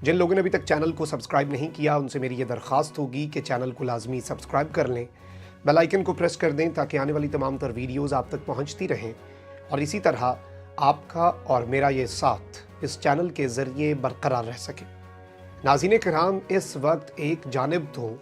जिन लोगों ने अभी तक चैनल को सब्सक्राइब नहीं किया उनसे मेरी ये दरख्वास्त होगी कि चैनल को लाजमी सब्सक्राइब कर लें, बेल आइकन को प्रेस कर दें ताकि आने वाली तमाम तर वीडियोज़ आप तक पहुँचती रहें और इसी तरह आपका और मेरा ये साथ इस चैनल के ज़रिए बरकरार रह सके। नाज़रीन किराम, इस वक्त एक जानिब तो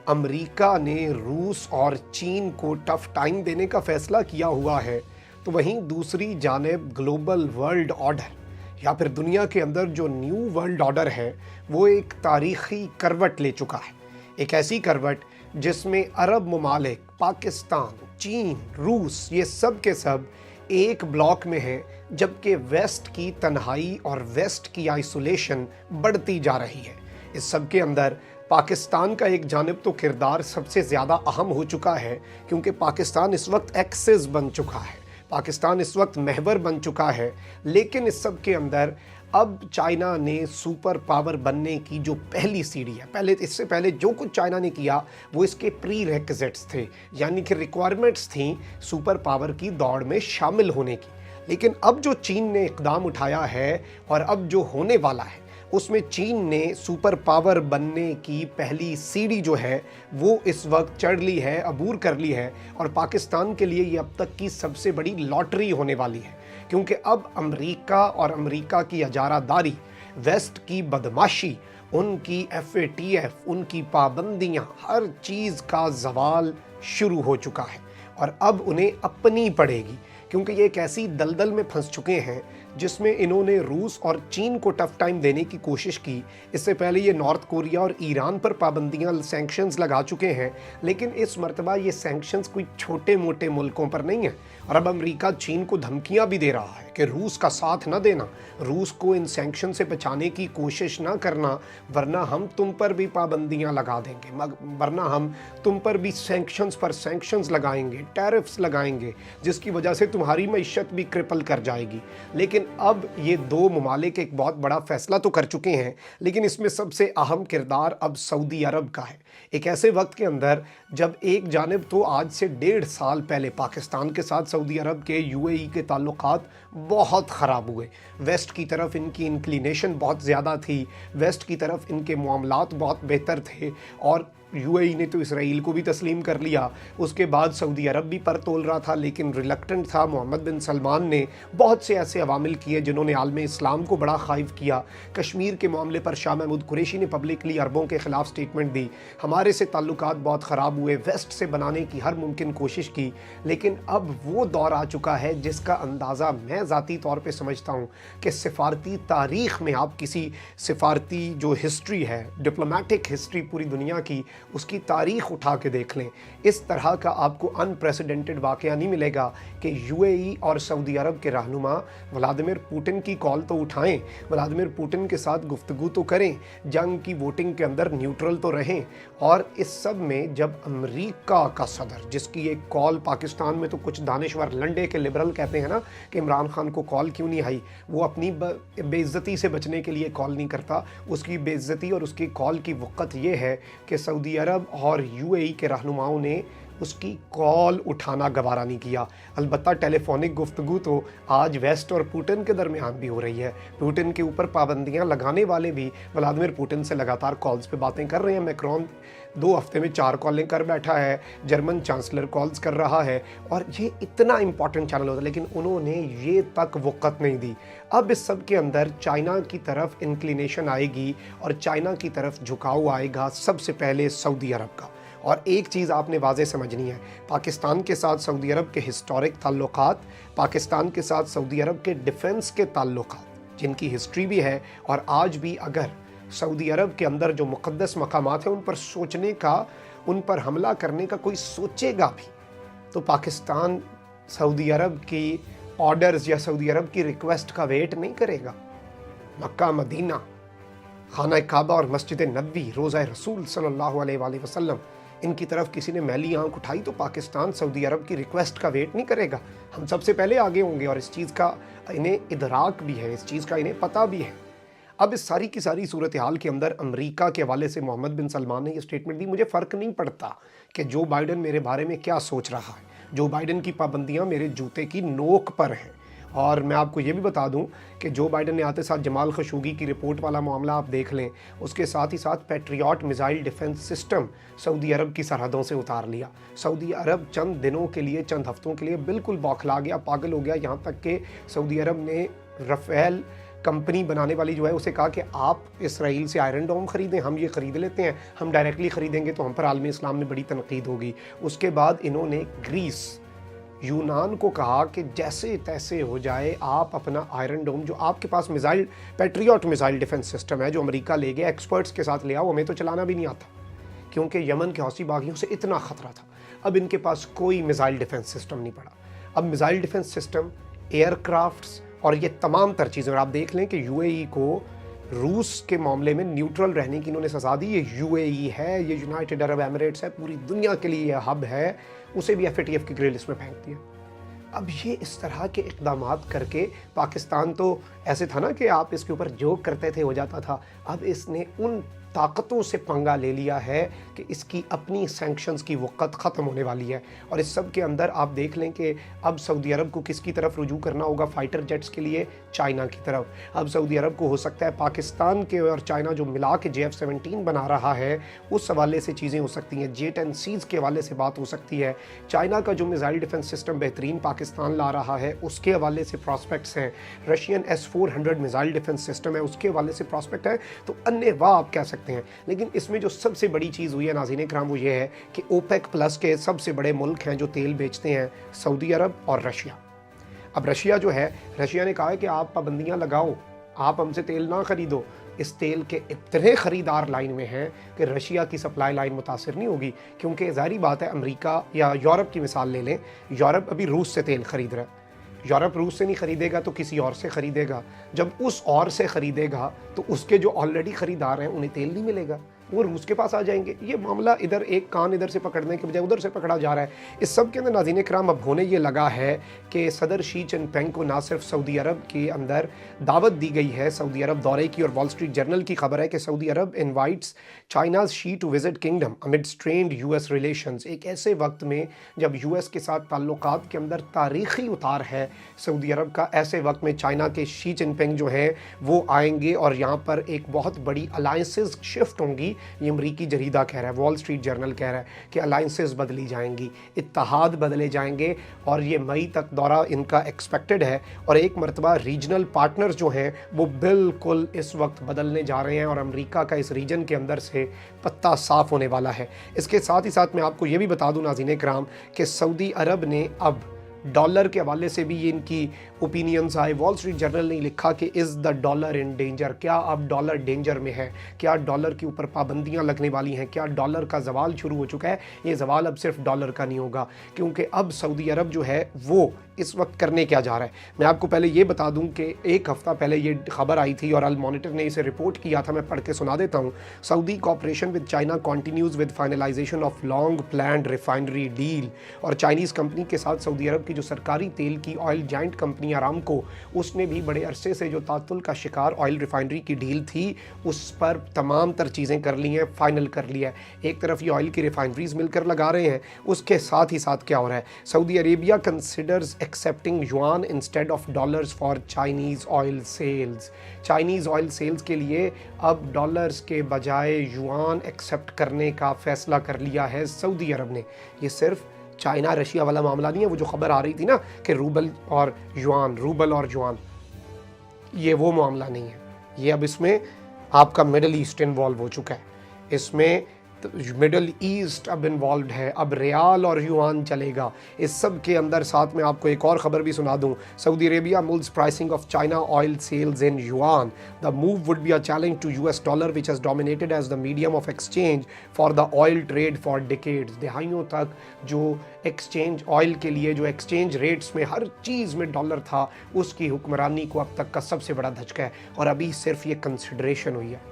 अमेरिका ने रूस और चीन को टफ टाइम देने का फ़ैसला किया हुआ है, तो वहीं दूसरी जानिब ग्लोबल वर्ल्ड ऑर्डर या फिर दुनिया के अंदर जो न्यू वर्ल्ड ऑर्डर है वो एक तारीख़ी करवट ले चुका है। एक ऐसी करवट जिसमें अरब ममालिक, पाकिस्तान, चीन, रूस, ये सब के सब एक ब्लॉक में हैं, जबकि वेस्ट की तन्हाई और वेस्ट की आइसोलेशन बढ़ती जा रही है। इस सब के अंदर पाकिस्तान का एक जानिब तो किरदार सबसे ज़्यादा अहम हो चुका है, क्योंकि पाकिस्तान इस वक्त एक्सिस बन चुका है, पाकिस्तान इस वक्त महवर बन चुका है। लेकिन इस सब के अंदर अब चाइना ने सुपर पावर बनने की जो पहली सीढ़ी है, इससे पहले जो कुछ चाइना ने किया वो इसके प्री रेक्विजिट्स थे, यानी कि रिक्वायरमेंट्स थी सुपर पावर की दौड़ में शामिल होने की। लेकिन अब जो चीन ने इक़दाम उठाया है और अब जो होने वाला है उसमें चीन ने सुपर पावर बनने की पहली सीढ़ी जो है वो इस वक्त चढ़ ली है, अबूर कर ली है। और पाकिस्तान के लिए ये अब तक की सबसे बड़ी लॉटरी होने वाली है, क्योंकि अब अमेरिका और अमेरिका की अजारादारी, वेस्ट की बदमाशी, उनकी FATF, उनकी पाबंदियाँ, हर चीज़ का ज़वाल शुरू हो चुका है और अब उन्हें अपनी पड़ेगी, क्योंकि ये एक ऐसी दलदल में फंस चुके हैं जिसमें इन्होंने रूस और चीन को टफ टाइम देने की कोशिश की। इससे पहले ये नॉर्थ कोरिया और ईरान पर पाबंदियां, सैंक्शंस लगा चुके हैं, लेकिन इस मर्तबा ये सैंक्शंस कोई छोटे मोटे मुल्कों पर नहीं है। और अब अमेरिका चीन को धमकियां भी दे रहा है कि रूस का साथ न देना, रूस को इन सैंक्शन से बचाने की कोशिश ना करना, वरना हम तुम पर भी पाबंदियां लगा देंगे, वरना हम तुम पर भी सैंक्शंस पर सैंक्शंस लगाएंगे, टैरिफ्स लगाएंगे, जिसकी वजह से तुम्हारी मईशत भी क्रिपल कर जाएगी। लेकिन अब ये दो ममालिक एक बहुत बड़ा फैसला तो कर चुके हैं, लेकिन इसमें सबसे अहम किरदार अब सऊदी अरब का है। एक ऐसे वक्त के अंदर जब एक जानिब तो आज से 1.5 साल पहले पाकिस्तान के साथ सऊदी अरब के UAE के ताल्लुकात बहुत ख़राब हुए, वेस्ट की तरफ इनकी इंक्लिनेशन बहुत ज़्यादा थी, वेस्ट की तरफ इनके मामलात बहुत बेहतर थे और UAE ने तो इसराइल को भी तस्लीम कर लिया। उसके बाद सऊदी अरब भी पर तोल रहा था, लेकिन रिलक्टेंट था। मोहम्मद बिन सलमान ने बहुत से ऐसे अवामिल किए जिन्होंने आलम इस्लाम को बड़ा खाइफ किया। कश्मीर के मामले पर शाह महमूद कुरैशी ने पब्लिकली अरबों के ख़िलाफ़ स्टेटमेंट दी, हमारे से ताल्लुकात बहुत ख़राब हुए, वेस्ट से बनाने की हर मुमकिन कोशिश की। लेकिन अब वो दौर आ चुका है जिसका अंदाज़ा मैं ज़ाती तौर पर समझता हूँ कि सिफारती तारीख़ में आप किसी सिफारती जो हिस्ट्री है, डिप्लोमेटिक हिस्ट्री पूरी दुनिया की, उसकी तारीख़ उठा के देख लें, इस तरह का आपको अनप्रेसिडेंटेड वाक़या नहीं मिलेगा कि UAE और सऊदी अरब के रहनुमा व्लादिमीर पुतिन की कॉल तो उठाएं, व्लादिमीर पुतिन के साथ गुफ्तगू तो करें, जंग की वोटिंग के अंदर न्यूट्रल तो रहें। और इस सब में जब अमेरिका का सदर, जिसकी एक कॉल पाकिस्तान में तो कुछ दानिश्वर लंडे के लिबरल कहते हैं ना कि इमरान खान को कॉल क्यों नहीं आई, वो अपनी बेइज्जती से बचने के लिए कॉल नहीं करता, उसकी बेइज्जती और उसकी कॉल की वक़्त ये है कि सऊदी अरब और UAE के रहनुमाओं ने उसकी कॉल उठाना गवारा नहीं किया। अलबत्ता टेलीफोनिक गुफ्तगू तो आज वेस्ट और पुतिन के दरमियान भी हो रही है। पुतिन के ऊपर पाबंदियां लगाने वाले भी व्लादिमीर पुतिन से लगातार कॉल्स पे बातें कर रहे हैं। मैक्रोन 2 हफ्ते में 4 कॉलें कर बैठा है, जर्मन चांसलर कॉल्स कर रहा है, और ये इतना इंपॉर्टेंट चैनल होता है, लेकिन उन्होंने ये तक वक़्त नहीं दी। अब इस सब के अंदर चाइना की तरफ इंक्लिनेशन आएगी और चाइना की तरफ झुकाव आएगा सबसे पहले सऊदी अरब का। और एक चीज़ आपने वाज़े समझनी है, पाकिस्तान के साथ सऊदी अरब के हिस्टोरिक ताल्लुकात, पाकिस्तान के साथ सऊदी अरब के डिफेंस के ताल्लुकात, जिनकी हिस्ट्री भी है, और आज भी अगर सऊदी अरब के अंदर जो मुक़द्दस मकामात हैं उन पर सोचने का, उन पर हमला करने का कोई सोचेगा भी तो पाकिस्तान सऊदी अरब की ऑर्डर्स या सऊदी अरब की रिक्वेस्ट का वेट नहीं करेगा। मक्का, मदीना, खाना काबा और मस्जिद नबवी, रोज़ा रसूल सल्लल्लाहु अलैहि वसल्लम, इनकी तरफ किसी ने मैली आंख उठाई तो पाकिस्तान सऊदी अरब की रिक्वेस्ट का वेट नहीं करेगा, हम सबसे पहले आगे होंगे। और इस चीज़ का इन्हें इदराक भी है, इस चीज़ का इन्हें पता भी है। अब इस सारी की सारी सूरत हाल के अंदर अमेरिका के हवाले से मोहम्मद बिन सलमान ने ये स्टेटमेंट दी, मुझे फ़र्क नहीं पड़ता कि जो बाइडन मेरे बारे में क्या सोच रहा है, जो बाइडन की पाबंदियाँ मेरे जूते की नोक पर हैं, اور میں آپ کو یہ بھی بتا دوں کہ جو بائیڈن نے آتے ساتھ جمال خشوگی کی رپورٹ والا معاملہ آپ دیکھ لیں، اس کے ساتھ ہی ساتھ پیٹریاٹ میزائل ڈیفنس سسٹم سعودی عرب کی سرحدوں سے اتار لیا۔ سعودی عرب چند دنوں کے لیے، چند ہفتوں کے لیے بالکل بوکھلا گیا، پاگل ہو گیا، یہاں تک کہ سعودی عرب نے رفیل کمپنی بنانے والی جو ہے اسے کہا کہ آپ اسرائیل سے آئرن ڈوم خریدیں، ہم یہ خرید لیتے ہیں، ہم ڈائریکٹلی خریدیں گے تو ہم پر عالم اسلام میں بڑی تنقید ہوگی۔ اس کے بعد انہوں نے گریس، یونان کو کہا کہ جیسے تیسے ہو جائے آپ اپنا آئرن ڈوم جو آپ کے پاس missile Patriot missile defence system ہے جو امریکہ لے گیا، ایکسپرٹس کے ساتھ لے آؤ، ہمیں تو چلانا بھی نہیں آتا کیونکہ یمن کے حوثی باغیوں سے اتنا خطرہ تھا۔ اب ان کے پاس کوئی میزائل ڈیفنس سسٹم نہیں پڑا۔ اب missile defence system, aircrafts اور یہ تمام تر چیزیں، اور آپ دیکھ لیں کہ یو اے ای کو روس کے معاملے میں نیوٹرل رہنے کی انہوں نے سزا دی۔ یہ یو اے ای ہے، یہ یونائٹڈ عرب ایمریٹس ہے، پوری دنیا کے لیے یہ ہب ہے، اسے بھی ایف اے ٹی ایف کی گرے لسٹ میں پھینک دیا۔ اب یہ اس طرح کے اقدامات کر کے پاکستان تو ایسے تھا نا کہ آپ اس کے اوپر جو کرتے تھے ہو جاتا تھا، اب اس نے ان طاقتوں سے پنگا لے لیا ہے کہ اس کی اپنی سینکشنز کی وقت ختم ہونے والی ہے۔ اور اس سب کے اندر آپ دیکھ لیں کہ اب سعودی عرب کو کس کی طرف رجوع کرنا ہوگا فائٹر جیٹس کے لیے؟ چائنا کی طرف۔ اب سعودی عرب کو ہو سکتا ہے پاکستان کے اور چائنا جو ملا کے JF-17 بنا رہا ہے اس حوالے سے چیزیں ہو سکتی ہیں، J-10Cs کے حوالے سے بات ہو سکتی ہے، چائنا کا جو میزائل ڈیفنس سسٹم بہترین پاکستان لا رہا ہے اس کے حوالے سے پراسپیکٹس ہیں، Russian S-400 missile defence system ہے اس کے حوالے سے پراسپیکٹ ہے، تو انّے واہ آپ کہہ سکتے ہیں۔ لیکن اس میں جو سب سے بڑی چیز ہوئی ہے ناظرین کرام وہ یہ ہے کہ اوپیک پلس کے سب سے بڑے ملک ہیں جو تیل بیچتے ہیں، سعودی عرب اور رشیا۔ اب رشیا جو ہے، رشیا نے کہا ہے کہ آپ پابندیاں لگاؤ، آپ ہم سے تیل نہ خریدو۔ اس تیل کے اتنے خریدار لائن میں ہیں کہ رشیا کی سپلائی لائن متاثر نہیں ہوگی، کیونکہ ظاہری بات ہے امریکہ یا یورپ کی مثال لے لیں، یورپ ابھی روس سے تیل خرید رہا ہے، یورپ روس سے نہیں خریدے گا تو کسی اور سے خریدے گا، جب اس اور سے خریدے گا تو اس کے جو آلریڈی خریدار ہیں انہیں تیل نہیں ملے گا، وہ روس کے پاس آ جائیں گے۔ یہ معاملہ ادھر ایک کان ادھر سے پکڑنے کے بجائے ادھر سے پکڑا جا رہا ہے۔ اس سب کے اندر ناظرین کرام اب ہونے یہ لگا ہے کہ صدر شی جن پنگ کو نہ صرف سعودی عرب کے اندر دعوت دی گئی ہے سعودی عرب دورے کی، اور وال اسٹریٹ جرنل کی خبر ہے کہ Saudi Arab invites China's Xi to visit kingdom amid strained U S relations, ایک ایسے وقت میں جب یو ایس کے ساتھ تعلقات کے اندر تاریخی اتار ہے سعودی عرب کا، ایسے وقت میں چائنا کے شی جن پنگ جو ہیں وہ آئیں گے اور یہاں پر ایک بہت بڑی الائنسز شفٹ ہوں گی۔ یہ امریکی جریدہ کہہ رہا ہے، وال اسٹریٹ جرنل کہہ رہا ہے کہ الائنسز بدلی جائیں گی، اتحاد بدلے جائیں گے، اور یہ مئی تک دورہ ان کا ایکسپیکٹڈ ہے، اور ایک مرتبہ ریجنل پارٹنرز جو ہیں وہ بالکل اس وقت بدلنے جا رہے ہیں، اور امریکہ کا اس ریجن کے اندر سے پتہ صاف ہونے والا ہے۔ اس کے ساتھ ہی ساتھ میں آپ کو یہ بھی بتا دوں ناظرین کرام کہ سعودی عرب نے اب ڈالر کے حوالے سے بھی یہ ان کی اوپینینز آئے۔ وال اسٹریٹ جرنل نے لکھا کہ از دا ڈالر ان ڈینجر، کیا اب ڈالر ڈینجر میں ہے، کیا ڈالر کے اوپر پابندیاں لگنے والی ہیں، کیا ڈالر کا زوال شروع ہو چکا ہے؟ یہ زوال اب صرف ڈالر کا نہیں ہوگا، کیونکہ اب سعودی عرب جو ہے وہ اس وقت کرنے کیا جا رہا ہے۔ میں آپ کو پہلے یہ بتا دوں کہ ایک ہفتہ پہلے یہ خبر آئی تھی اور المانیٹر نے اسے رپورٹ کیا تھا، میں پڑھ کے سنا دیتا ہوں۔ Saudi cooperation with China continues with finalization of long planned refinery deal, اور چائنیز کمپنی کے ساتھ سعودی عرب کی جو سرکاری تیل کی آئل جائنٹ کمپنی ارامکو، اس نے بھی بڑے عرصے سے جو تعطل کا شکار آئل ریفائنری کی ڈیل تھی اس پر تمام تر چیزیں کر لی ہیں، فائنل کر لیا ہے۔ ایک طرف یہ آئل کی ریفائنریز مل کر لگا رہے ہیں، اس کے ساتھ ہی ساتھ کیا ہو رہا ہے، Saudi Arabia considers accepting yuan instead of dollars for Chinese oil sales, Chinese oil sales کے لیے اب ڈالرز کے بجائے یوان ایکسیپٹ کرنے کا فیصلہ کر لیا ہے سعودی عرب نے۔ یہ صرف چائنا رشیا والا معاملہ نہیں ہے، وہ جو خبر آ رہی تھی نا کہ روبل اور یوان، یہ وہ معاملہ نہیں ہے، یہ اب اس میں آپ کا مڈل ایسٹ انوالو ہو چکا ہے، اس میں مڈل ایسٹ اب انوالوڈ ہے، اب ریال اور یوان چلے گا۔ اس سب کے اندر ساتھ میں آپ کو ایک اور خبر بھی سنا دوں، Saudi Arabia moves pricing of China oil sales in yuan, the move would be a challenge to U S dollar which has dominated as the medium of exchange for the oil trade for decades. دہائیوں تک جو exchange oil کے لیے جو exchange rates میں ہر چیز میں dollar تھا، اس کی حکمرانی کو اب تک کا سب سے بڑا دھچکا ہے، اور ابھی صرف یہ کنسیڈریشن ہوئی ہے،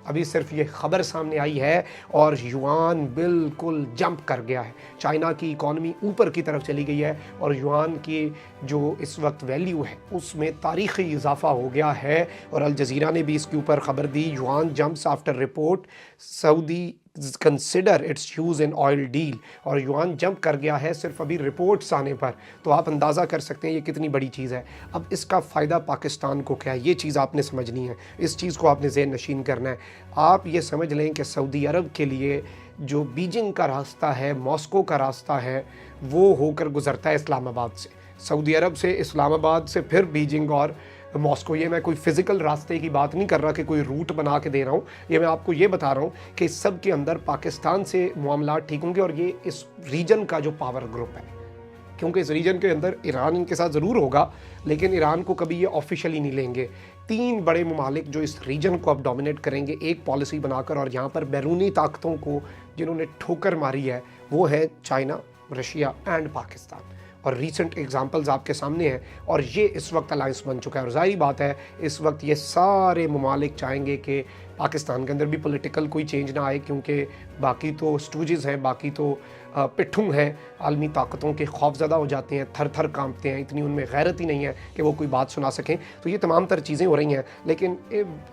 ابھی صرف یہ خبر سامنے آئی ہے اور یوان بالکل جمپ کر گیا ہے، چائنا کی اکانومی اوپر کی طرف چلی گئی ہے، اور یوان کی جو اس وقت ویلیو ہے اس میں تاریخی اضافہ ہو گیا ہے، اور الجزیرہ نے بھی اس کے اوپر خبر دی، yuan jumps after report Saudi consider its use in oil deal, और युआन जंप कर गया है सिर्फ अभी रिपोर्ट्स आने पर, तो आप अंदाज़ा कर सकते हैं ये कितनी बड़ी चीज़ है। अब इसका फ़ायदा पाकिस्तान को क्या है, ये चीज़ आपने समझनी है, इस चीज़ को आपने ज़हन नशीन करना है। आप ये समझ लें कि सऊदी अरब के लिए जो बीजिंग का रास्ता है, मॉस्को का रास्ता है, वो होकर गुज़रता है इस्लामाबाद से, सऊदी अरब से इस्लामाबाद से फिर बीजिंग और मॉस्को। ये मैं कोई फ़िज़िकल रास्ते की बात नहीं कर रहा कि कोई रूट बना के दे रहा हूँ, ये मैं आपको ये बता रहा हूँ कि इस सब के अंदर पाकिस्तान से मामलात ठीक होंगे, और ये इस रीजन का जो पावर ग्रुप है, क्योंकि इस रीजन के अंदर ईरान इनके साथ ज़रूर होगा, लेकिन ईरान को कभी ये ऑफिशियली नहीं लेंगे। 3 बड़े ममालिक जो इस रीजन को अब डोमिनेट करेंगे एक पॉलिसी बनाकर, और यहाँ पर बैरूनी ताकतों को जिन्होंने ठोकर मारी है वो है चाइना, रशिया एंड पाकिस्तान, और रीसेंट एग्जांपल्स आपके सामने हैं, और ये इस वक्त अलायंस बन चुका है। और ज़ाहिर बात है इस वक्त ये सारे ममालिक चाहेंगे कि पाकिस्तान के अंदर भी पॉलिटिकल कोई चेंज ना आए, क्योंकि बाकी तो स्टूजेस हैं, बाकी तो पिट्ठू हैं, आलमी ताकतों के खौफज़दा हो जाते हैं, थर थर कांपते हैं, इतनी उनमें गैरत ही नहीं है कि वो कोई बात सुना सकें। तो ये तमाम तर चीज़ें हो रही हैं, लेकिन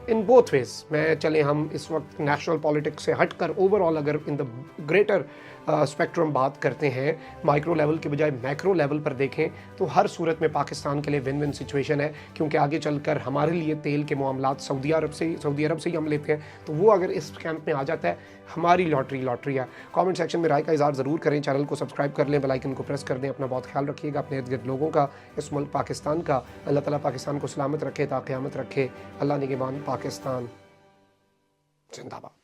इन बोथ वेज़ मैं चले हम इस वक्त नेशनल पॉलिटिक्स से हट कर ओवरऑल अगर इन द ग्रेटर स्पेक्ट्रम बात करते हैं, माइक्रो लेवल के बजाय मैक्रो लेवल पर देखें, तो हर सूरत में पाकिस्तान के लिए विन विन सिचुएशन है, क्योंकि आगे चलकर हमारे लिए तेल के मामलात सऊदी अरब से ही हम लेते हैं, तो वो अगर इस कैंप में आ जाता है हमारी लॉटरी है। कमेंट सेक्शन में राय का इज़हार ज़रूर करें, चैनल को सब्सक्राइब कर लें, बेल आइकन को प्रेस कर दें। अपना बहुत ख्याल रखिएगा, अपने इर्द गिर्द लोगों का, इस मुल्क पाकिस्तान का। अल्लाह ताला पाकिस्तान को सलामत रखे, ता क़यामत रखे। अल्लाह निगहबान, पाकिस्तान जिंदाबाद।